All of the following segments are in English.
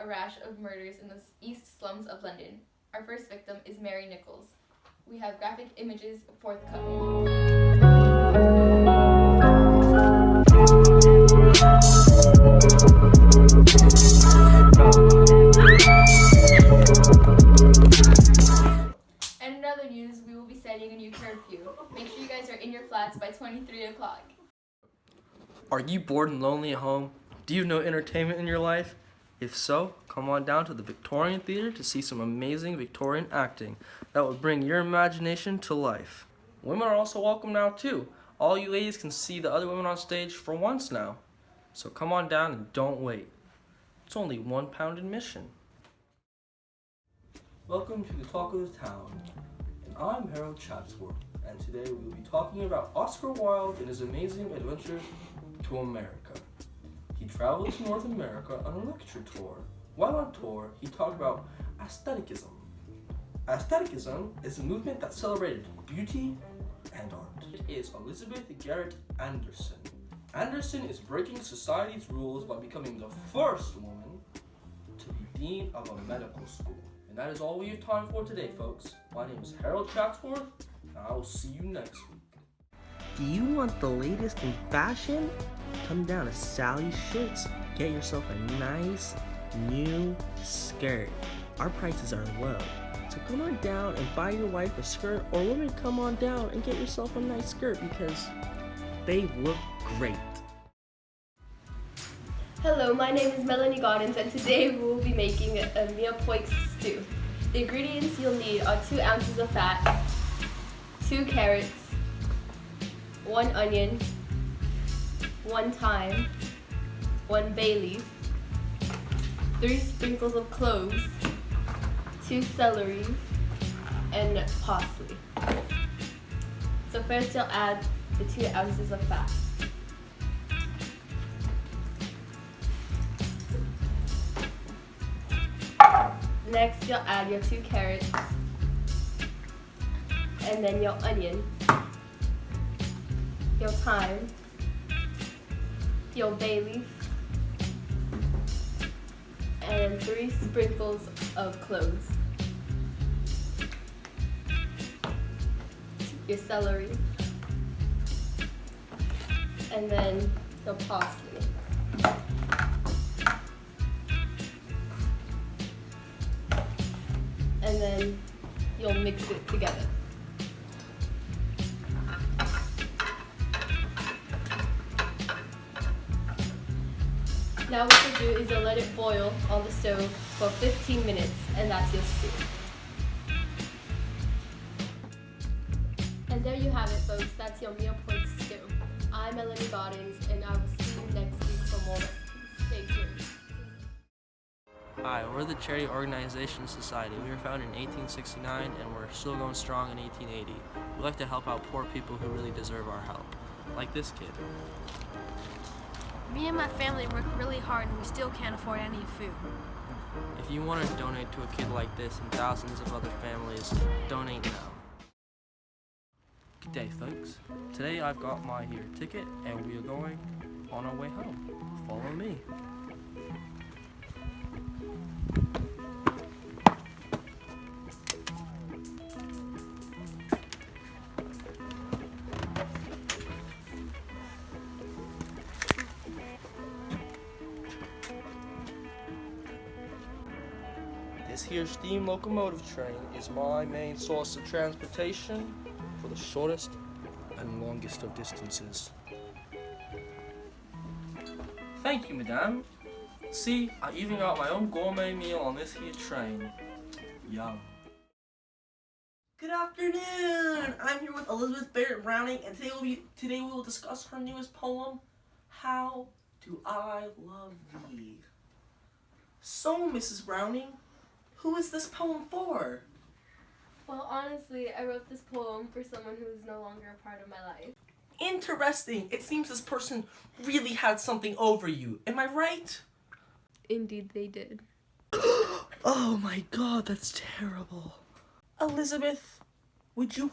a rash of murders in the east slums of London. Our first victim is Mary Nichols. We have graphic images forthcoming. And in other news, we will be setting a new curfew. Make sure you guys are in your flats by 23 o'clock. Are you bored and lonely at home? Do you have no entertainment in your life? If so, come on down to the Victorian Theatre to see some amazing Victorian acting that will bring your imagination to life. Women are also welcome now too. All you ladies can see the other women on stage for once now. So come on down and don't wait. It's only £1 admission. Welcome to the Talk of the Town, and I'm Harold Chatsworth, and today we will be talking about Oscar Wilde and his amazing adventure to America. He traveled to North America on a lecture tour. While on tour, he talked about aestheticism. Aestheticism is a movement that celebrated beauty and art. It is Elizabeth Garrett Anderson. Anderson is breaking society's rules by becoming the first woman to be dean of a medical school. And that is all we have time for today, folks. My name is Harold Chatsworth, and I will see you next week. Do you want the latest in fashion? Come down to Sally's Shirts. Get yourself a nice new skirt. Our prices are low. So come on down and buy your wife a skirt, or women, come on down and get yourself a nice skirt because they look great. Hello, my name is Melanie Goddins, and today we will be making a mirepoix stew. The ingredients you'll need are 2 ounces of fat, 2 carrots, 1 onion, 1 thyme, 1 bay leaf, 3 sprinkles of cloves, 2 celery, and parsley. So first you'll add the 2 ounces of fat. Next, you'll add your 2 carrots, and then your onion, your thyme, your bay leaf, and 3 sprinkles of cloves, your celery, and then your parsley. And then you'll mix it together. Now what you'll do is you'll let it boil on the stove for 15 minutes, and that's your stew. And there you have it, folks. That's your mirepoix stew. I'm Melanie Goddins, and I will see you next week for more recipes. Stay tuned. Hi, we're the Charity Organization Society. We were founded in 1869 and we're still going strong in 1880. We like to help out poor people who really deserve our help, like this kid. Me and my family work really hard and we still can't afford any food. If you want to donate to a kid like this and thousands of other families, donate now. Good day, folks. Today I've got my here ticket and we are going on our way home. Follow me. This here steam locomotive train is my main source of transportation for the shortest and longest of distances. Thank you, madame. See, I even got my own gourmet meal on this here train. Yum. Good afternoon! I'm here with Elizabeth Barrett Browning, and today we will discuss her newest poem, How Do I Love Thee? So, Mrs. Browning, who is this poem for? Well, honestly, I wrote this poem for someone who is no longer a part of my life. Interesting. It seems this person really had something over you. Am I right? Indeed, they did. Oh my god, that's terrible. Elizabeth, would you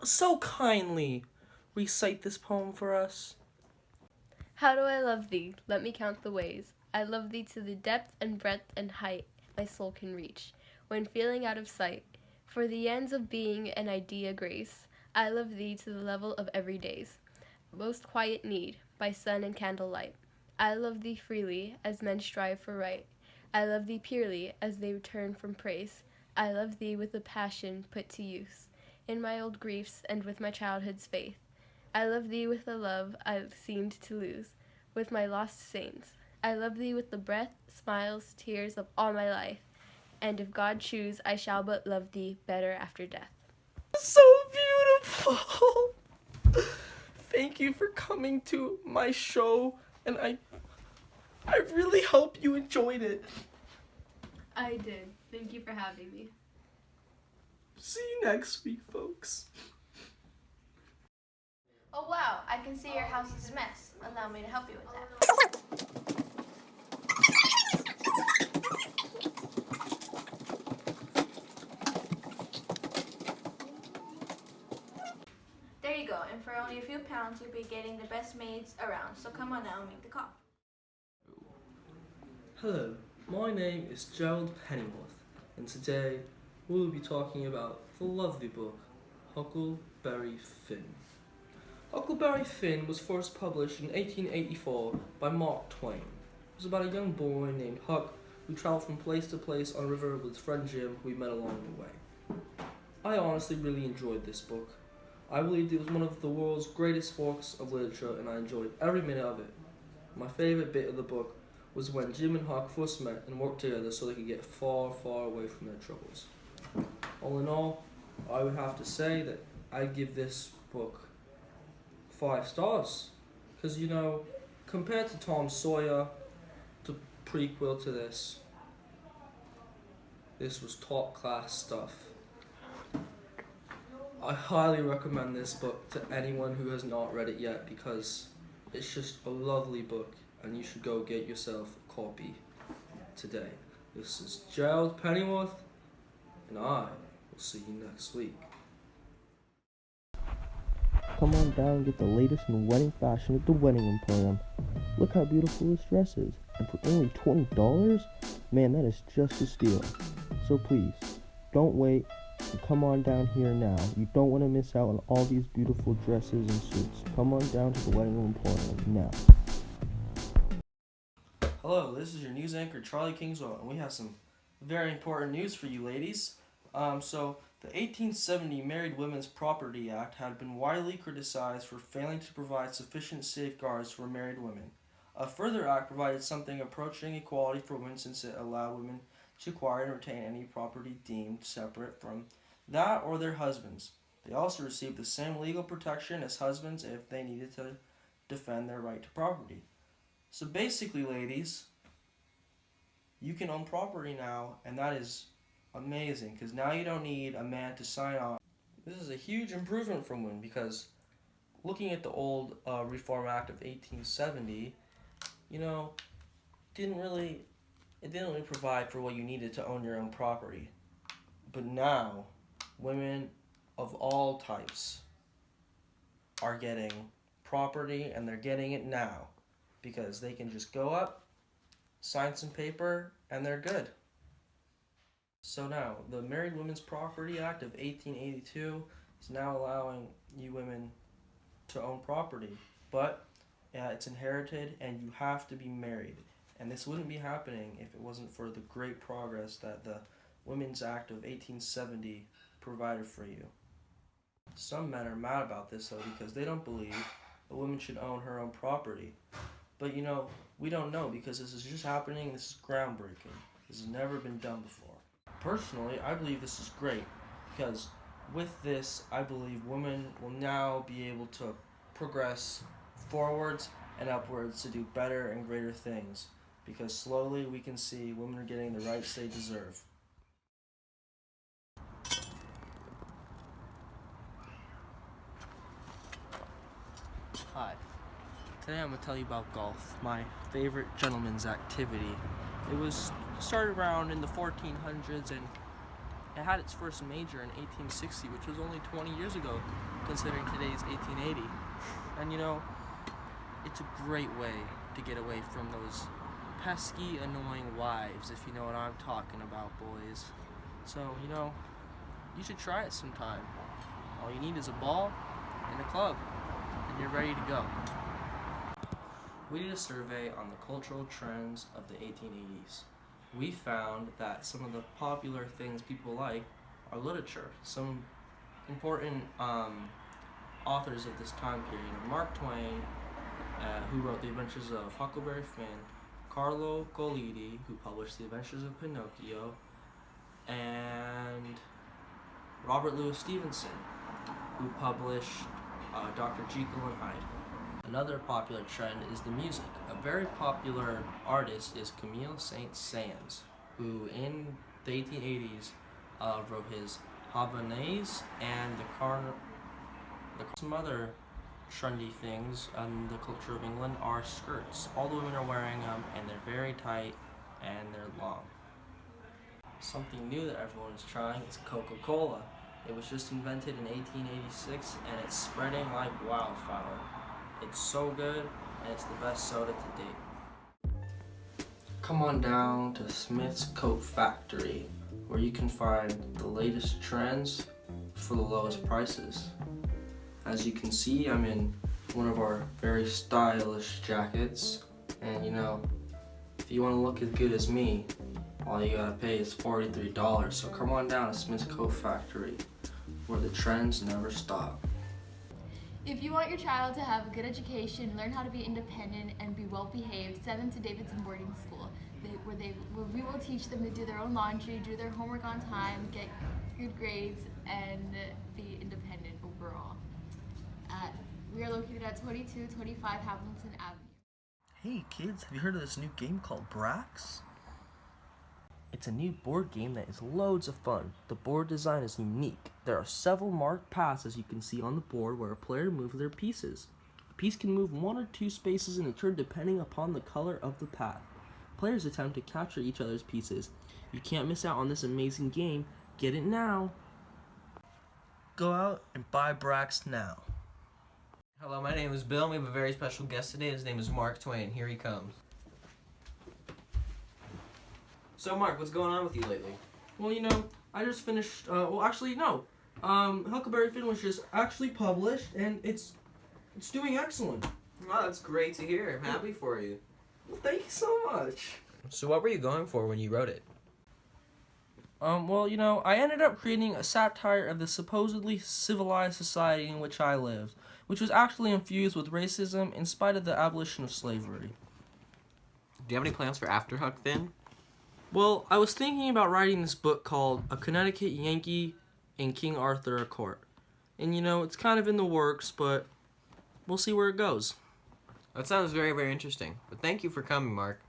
so kindly recite this poem for us? How do I love thee? Let me count the ways. I love thee to the depth and breadth and height my soul can reach, when feeling out of sight. For the ends of being and idea grace, I love thee to the level of everyday's most quiet need, by sun and candlelight. I love thee freely, as men strive for right. I love thee purely, as they return from praise. I love thee with a passion put to use, in my old griefs and with my childhood's faith. I love thee with a love I seemed to lose, with my lost saints. I love thee with the breath, smiles, tears of all my life, and if God choose, I shall but love thee better after death. So beautiful! Thank you for coming to my show, and I really hope you enjoyed it. I did. Thank you for having me. See you next week, folks. Oh wow, I can see your house is a mess. Allow me to help you with that. There you go, and for only a few pounds you'll be getting the best maids around, so come on now and make the call. Hello, my name is Gerald Pennyworth, and today we will be talking about the lovely book, Huckleberry Finn. Huckleberry Finn was first published in 1884 by Mark Twain. It was about a young boy named Huck who traveled from place to place on a river with his friend Jim, who he met along the way. I honestly really enjoyed this book. I believed it was one of the world's greatest works of literature, and I enjoyed every minute of it. My favorite bit of the book was when Jim and Huck first met and worked together so they could get far, far away from their troubles. All in all, I would have to say that I'd give this book 5 stars. Because, you know, compared to Tom Sawyer, the prequel to this was top class stuff. I highly recommend this book to anyone who has not read it yet, because it's just a lovely book and you should go get yourself a copy today. This is Gerald Pennyworth, and I will see you next week. Come on down and get the latest in wedding fashion at the Wedding Emporium. Look how beautiful this dress is, and for only $20? Man, that is just a steal. So please, don't wait, and come on down here now. You don't want to miss out on all these beautiful dresses and suits. Come on down to the Wedding Emporium now. Hello, this is your news anchor Charlie Kingswell, and we have some very important news for you ladies. So the 1870 Married Women's Property Act had been widely criticized for failing to provide sufficient safeguards for married women. A further act provided something approaching equality for women, since it allowed women to acquire and retain any property deemed separate from that or their husbands. They also received the same legal protection as husbands if they needed to defend their right to property. So basically, ladies, you can own property now, and that is amazing, because now you don't need a man to sign off. This is a huge improvement from women, because looking at the old Reform Act of 1870, you know, it didn't really provide for what you needed to own your own property. But now, women of all types are getting property, and they're getting it now, because they can just go up, sign some paper, and they're good. So now, the Married Women's Property Act of 1882 is now allowing you women to own property, but it's inherited and you have to be married. And this wouldn't be happening if it wasn't for the great progress that the Women's Act of 1870 provided for you. Some men are mad about this though, because they don't believe a woman should own her own property. But you know, we don't know, because this is just happening. This is groundbreaking. This has never been done before. Personally, I believe this is great, because with this, I believe women will now be able to progress forwards and upwards to do better and greater things, because slowly we can see women are getting the rights they deserve. Hi. Today I'm going to tell you about golf, my favorite gentleman's activity. It was started around in the 1400s, and it had its first major in 1860, which was only 20 years ago, considering today's 1880. And you know, it's a great way to get away from those pesky, annoying wives, if you know what I'm talking about, boys. So, you should try it sometime. All you need is a ball and a club, and you're ready to go. We did a survey on the cultural trends of the 1880s. We found that some of the popular things people like are literature. Some important authors of this time period are Mark Twain, who wrote The Adventures of Huckleberry Finn, Carlo Collodi, who published The Adventures of Pinocchio, and Robert Louis Stevenson, who published Dr. Jekyll and Hyde. Another popular trend is the music. A very popular artist is Camille Saint-Saëns, who in the 1880s wrote his Havanaise and some other trendy things in the culture of England are skirts. All the women are wearing them, and they're very tight and they're long. Something new that everyone is trying is Coca-Cola. It was just invented in 1886 and it's spreading like wildfire. It's so good and it's the best soda to date. Come on down to Smith's Coat Factory, where you can find the latest trends for the lowest prices. As you can see, I'm in one of our very stylish jackets, and if you want to look as good as me, all you gotta pay is $43. So come on down to Smith's Coat Factory, where the trends never stop. If you want your child to have a good education, learn how to be independent, and be well behaved, send them to Davidson Boarding School, where we will teach them to do their own laundry, do their homework on time, get good grades, and be independent overall. We are located at 2225 Hamilton Avenue. Hey kids, have you heard of this new game called Brax? It's a new board game that is loads of fun. The board design is unique. There are several marked paths, as you can see on the board, where a player moves their pieces. A piece can move 1 or 2 spaces in a turn depending upon the color of the path. Players attempt to capture each other's pieces. You can't miss out on this amazing game. Get it now. Go out and buy Brax now. Hello, my name is Bill. We have a very special guest today. His name is Mark Twain. Here he comes. So, Mark, what's going on with you lately? Well, I just finished, Huckleberry Finn was just actually published, and it's doing excellent. Wow, that's great to hear. I'm happy for you. Well, thank you so much. So what were you going for when you wrote it? I ended up creating a satire of the supposedly civilized society in which I lived, which was actually infused with racism in spite of the abolition of slavery. Do you have any plans for after Huck Finn? Well, I was thinking about writing this book called A Connecticut Yankee and King Arthur a Court. And it's kind of in the works, but we'll see where it goes. That sounds very, very interesting. But thank you for coming, Mark.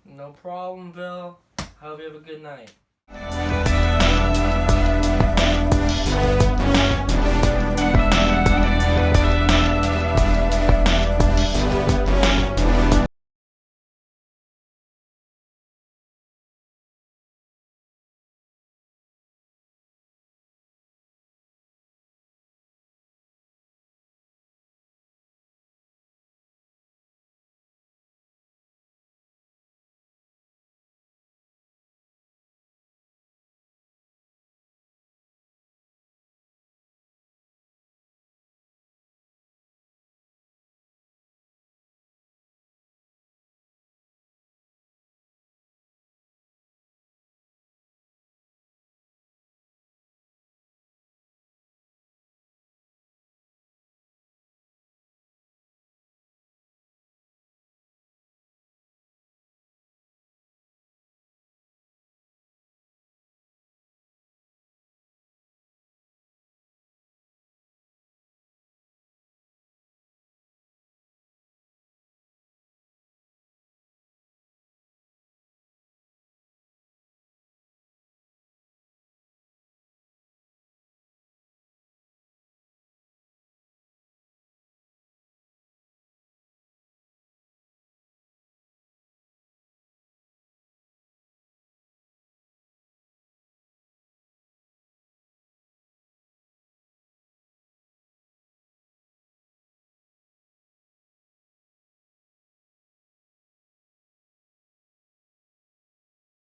No problem, Bill. Hope you have a good night.